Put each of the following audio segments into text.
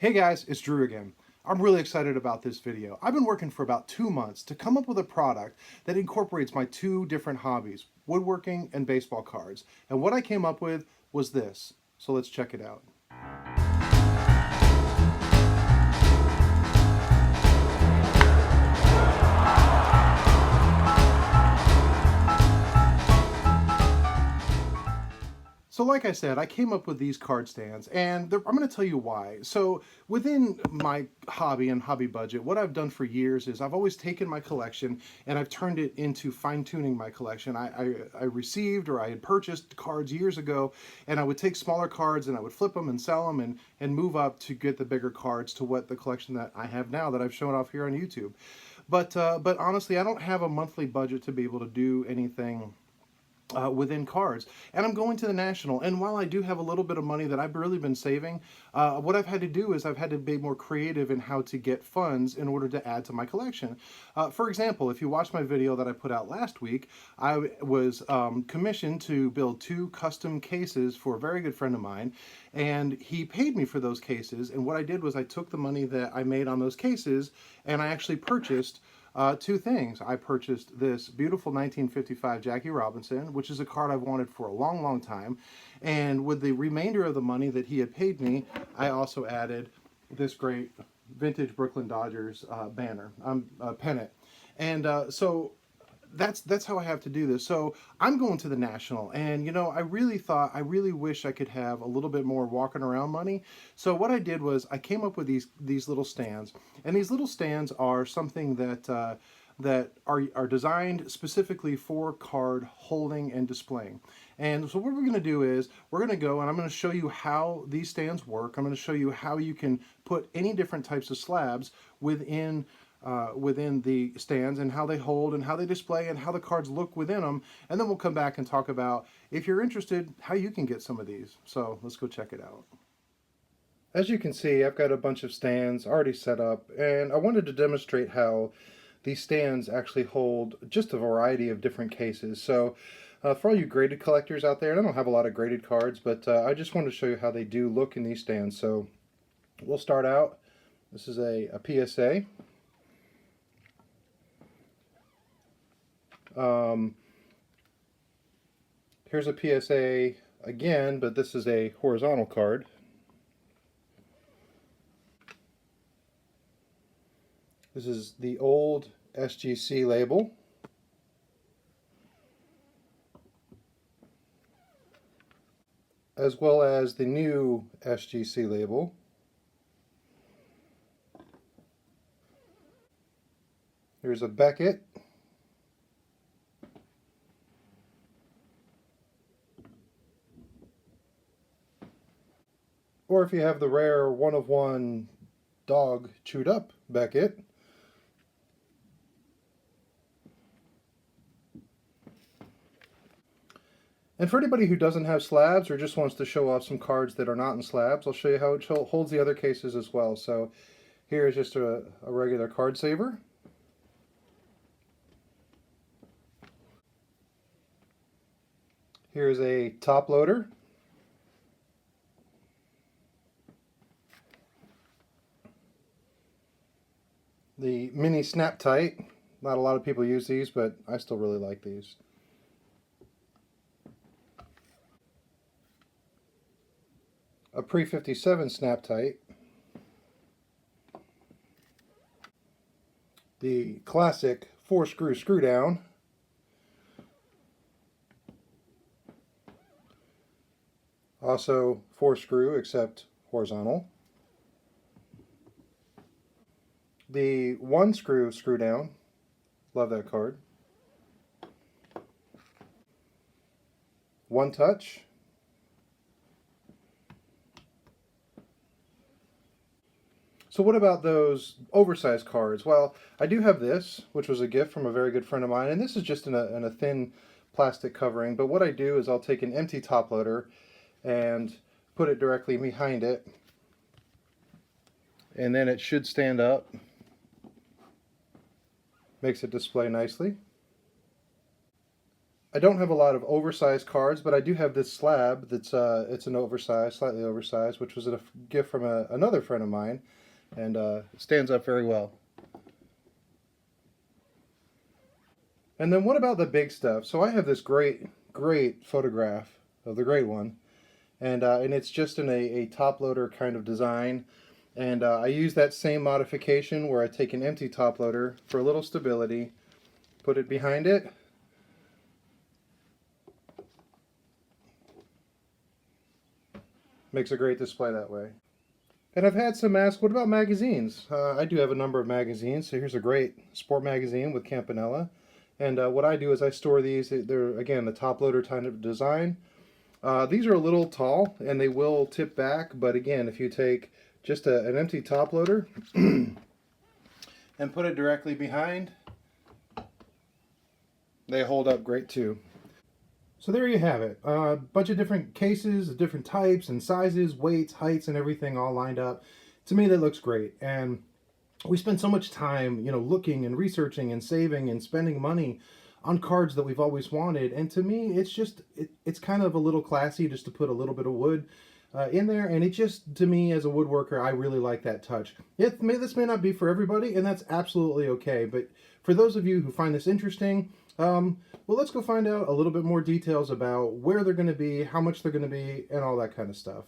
Hey guys, it's Drew again. I'm really excited about this video. I've been working for about 2 months to come up with a product that incorporates my two different hobbies, woodworking and baseball cards. And what I came up with was this. So let's check it out. So like I said, I came up with these card stands, and I'm going to tell you why. So within my hobby and hobby budget, what I've done for years is I've always taken my collection and I've turned it into fine-tuning my collection. I received or I had purchased cards years ago, and I would take smaller cards and I would flip them and sell them and move up to get the bigger cards to what the collection that I have now that I've shown off here on YouTube. But honestly, I don't have a monthly budget to be able to do anything within cards, and I'm going to the National. And while I do have a little bit of money that I've really been saving, what I've had to do is I've had to be more creative in how to get funds in order to add to my collection. For example, if you watched my video that I put out last week, I was commissioned to build 2 custom cases for a very good friend of mine, and he paid me for those cases. And what I did was I took the money that I made on those cases and I actually purchased 2 things. I purchased this beautiful 1955 Jackie Robinson, which is a card I've wanted for a long, long time. And with the remainder of the money that he had paid me, I also added this great vintage Brooklyn Dodgers pennant. And so that's how I have to do this. So I'm going to the National, and I really wish I could have a little bit more walking around money. So what I did was I came up with these little stands, and these little stands are something that are designed specifically for card holding and displaying. And so what we're going to do is we're going to go and I'm going to show you how these stands work. I'm going to show you how you can put any different types of slabs within the stands, and how they hold and how they display and how the cards look within them. And then we'll come back and talk about, if you're interested, how you can get some of these. So let's go check it out. As you can see, I've got a bunch of stands already set up, and I wanted to demonstrate how these stands actually hold just a variety of different cases. So for all you graded collectors out there, and I don't have a lot of graded cards, but I just wanted to show you how they do look in these stands. So we'll start out. This is a PSA. Here's a PSA again, but this is a horizontal card. This is the old SGC label. As well as the new SGC label. Here's a Beckett. Or if you have the rare one-of-one dog chewed up Beckett. And for anybody who doesn't have slabs or just wants to show off some cards that are not in slabs, I'll show you how it holds the other cases as well. So here is just a regular card saver. Here's a top loader. The mini snap tight. Not a lot of people use these, but I still really like these. A pre-57 snap tight. The classic 4-screw screw down. Also 4-screw except horizontal. The 1-screw screw down. Love that card. 1-touch. So what about those oversized cards? Well, I do have this, which was a gift from a very good friend of mine, and this is just in a thin plastic covering. But what I do is I'll take an empty top loader and put it directly behind it, and then it should stand up. Makes it display nicely. I don't have a lot of oversized cards, but I do have this slab that's it's an oversized, slightly oversized, which was a gift from another friend of mine, and it stands up very well. And then what about the big stuff? So I have this great photograph of the great one, and it's just in a top loader kind of design. And I use that same modification where I take an empty top loader for a little stability, put it behind it. Makes a great display that way. And I've had some ask, what about magazines? I do have a number of magazines. So here's a great sport magazine with Campanella. And what I do is I store these. They're, again, the top loader kind of design. These are a little tall and they will tip back. But again, if you take just an empty top loader and put it directly behind, they hold up great too. So there you have it. A bunch of different cases, different types and sizes, weights, heights, and everything all lined up. To me, that looks great. And we spend so much time, looking and researching and saving and spending money on cards that we've always wanted. And to me, it's just, it's kind of a little classy just to put a little bit of wood in there. And it just, to me, as a woodworker, I really like that touch. This may not be for everybody, and that's absolutely okay. But for those of you who find this interesting, well, let's go find out a little bit more details about where they're going to be, how much they're going to be, and all that kind of stuff.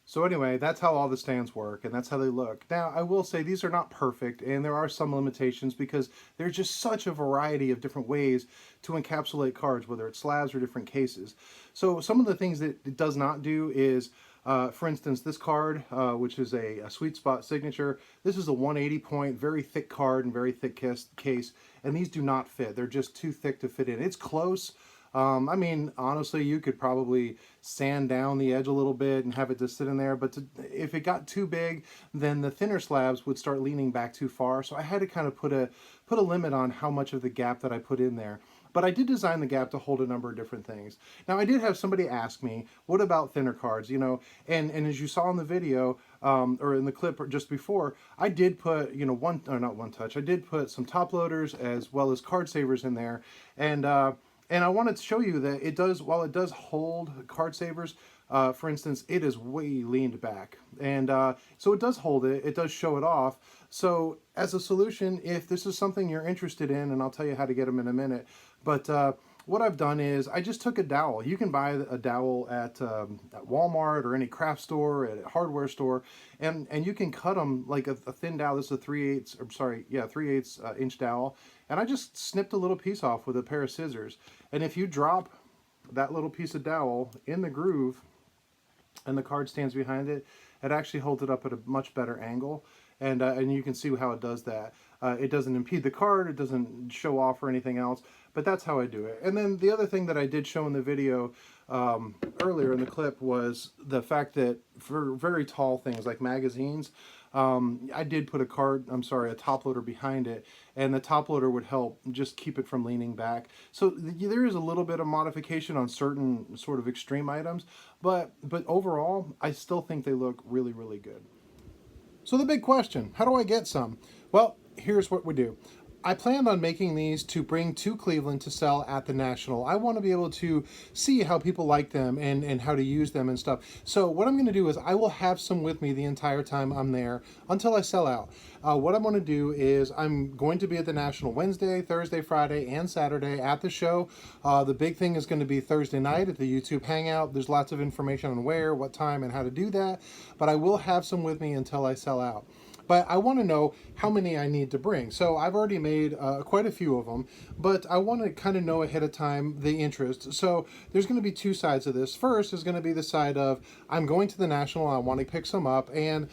So anyway, that's how all the stands work, and that's how they look. Now, I will say these are not perfect, and there are some limitations because there's just such a variety of different ways to encapsulate cards, whether it's slabs or different cases. So some of the things that it does not do is, for instance, this card, which is a sweet spot signature, this is a 180 point, very thick card and very thick case, and these do not fit. They're just too thick to fit in. It's close. I mean, honestly, you could probably sand down the edge a little bit and have it just sit in there, but if it got too big, then the thinner slabs would start leaning back too far, so I had to kind of put a limit on how much of the gap that I put in there. But I did design the gap to hold a number of different things. Now, I did have somebody ask me, what about thinner cards, and as you saw in the video, or in the clip just before, I did put, I did put some top loaders as well as card savers in there, and I wanted to show you that it does, while it does hold card savers, for instance, it is way leaned back. And so it does hold it, it does show it off. So as a solution, if this is something you're interested in, and I'll tell you how to get them in a minute, but what I've done is I just took a dowel. You can buy a dowel at Walmart or any craft store, at a hardware store, and you can cut them like a thin dowel. This is a 3/8 inch dowel, and I just snipped a little piece off with a pair of scissors. And if you drop that little piece of dowel in the groove and the card stands behind it, it actually holds it up at a much better angle. And you can see how it does that. It doesn't impede the card, it doesn't show off or anything else, but that's how I do it. And then the other thing that I did show in the video earlier in the clip was the fact that for very tall things like magazines, I did put a top loader behind it, and the top loader would help just keep it from leaning back. So there is a little bit of modification on certain sort of extreme items, but overall, I still think they look really, really good. So the big question, how do I get some? Well, here's what we do. I planned on making these to bring to Cleveland to sell at the National. I want to be able to see how people like them and how to use them and stuff. So what I'm going to do is I will have some with me the entire time I'm there until I sell out. What I'm going to do is I'm going to be at the National Wednesday, Thursday, Friday, and Saturday at the show. The big thing is going to be Thursday night at the YouTube Hangout. There's lots of information on where, what time, and how to do that. But I will have some with me until I sell out. But I want to know how many I need to bring. So I've already made quite a few of them, but I want to kind of know ahead of time the interest. So there's going to be two sides of this. First is going to be the side of I'm going to the National, I want to pick some up, and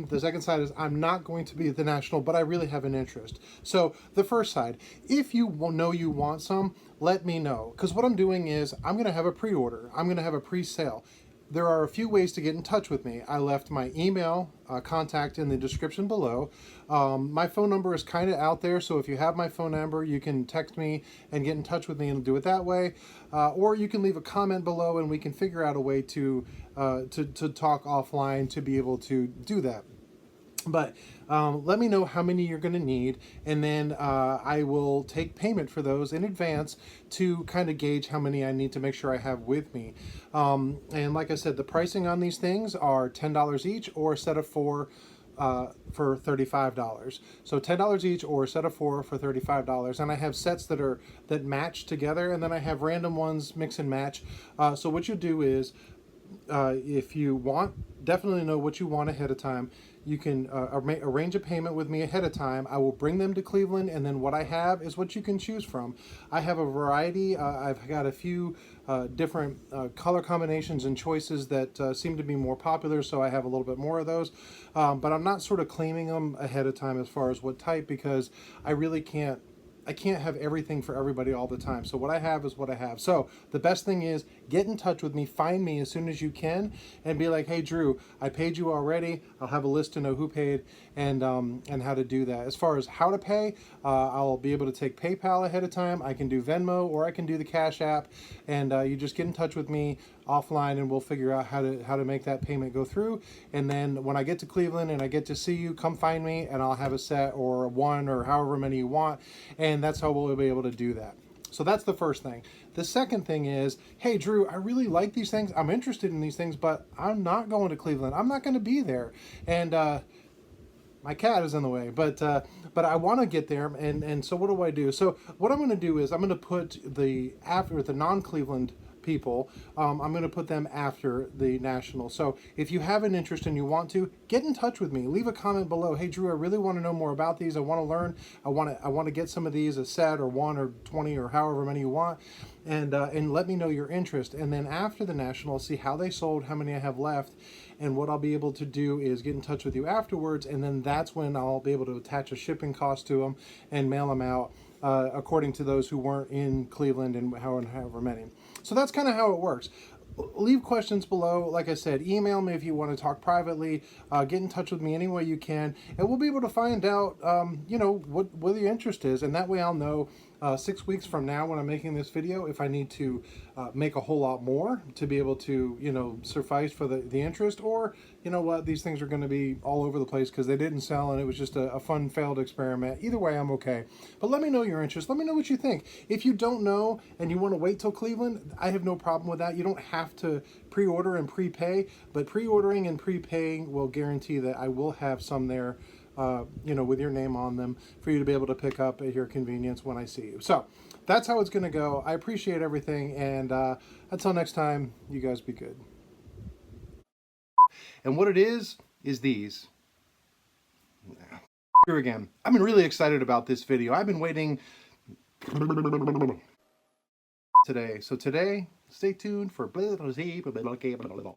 the second side is I'm not going to be at the National, but I really have an interest. So the first side, if you know you want some, let me know. Because what I'm doing is I'm going to have a pre-order. I'm going to have a pre-sale. There are a few ways to get in touch with me. I left my email contact in the description below. My phone number is kind of out there, so if you have my phone number, you can text me and get in touch with me and do it that way. Or you can leave a comment below and we can figure out a way to talk offline to be able to do that. But let me know how many you're going to need, and then I will take payment for those in advance to kind of gauge how many I need to make sure I have with me. And like I said, the pricing on these things are $10 each, or a set of four for $35. So $10 each, or a set of four for $35. And I have sets that match together, and then I have random ones mix and match. So what you do is, if you want, definitely know what you want ahead of time. You can arrange a payment with me ahead of time. I will bring them to Cleveland, and then what I have is what you can choose from. I have a variety. I've got a few different color combinations and choices that seem to be more popular, so I have a little bit more of those. But I'm not sort of claiming them ahead of time as far as what type, because I really can't. I can't have everything for everybody all the time. So what I have is what I have. So the best thing is, get in touch with me, find me as soon as you can, and be like, hey, Drew, I paid you already. I'll have a list to know who paid, and how to do that. As far as how to pay, I'll be able to take PayPal ahead of time. I can do Venmo, or I can do the Cash App, and you just get in touch with me offline, and we'll figure out how to make that payment go through. And then when I get to Cleveland and I get to see you, come find me, and I'll have a set or one or however many you want, and that's how we'll be able to do that. So that's the first thing. The second thing is, hey, Drew, I really like these things. I'm interested in these things, but I'm not going to Cleveland. I'm not going to be there. And my cat is in the way, but I want to get there, and so what do I do? So what I'm going to do is I'm going to put the non-Cleveland people, I'm going to put them after the national. So if you have an interest and you want to, get in touch with me. Leave a comment below. Hey, Drew, I really want to know more about these. I want to learn. I want to get some of these, a set or one or 20 or however many you want, and let me know your interest. And then after the national, see how they sold, how many I have left, and what I'll be able to do is get in touch with you afterwards, and then that's when I'll be able to attach a shipping cost to them and mail them out according to those who weren't in Cleveland, and however many. So that's kind of how it works. Leave questions below. Like I said, email me if you want to talk privately. Get in touch with me any way you can, and we'll be able to find out, what your interest is, and that way I'll know 6 weeks from now when I'm making this video if I need to make a whole lot more to be able to, suffice for the interest, or you know what, these things are going to be all over the place because they didn't sell and it was just a fun failed experiment. Either way, I'm okay. But let me know your interest. Let me know what you think. If you don't know and you want to wait till Cleveland, I have no problem with that. You don't have to pre-order and prepay, but pre-ordering and prepaying will guarantee that I will have some there, with your name on them for you to be able to pick up at your convenience when I see you. So that's how it's going to go. I appreciate everything, and until next time, you guys be good. And what it is these. Here again. I've been really excited about this video. I've been waiting today. So today, stay tuned for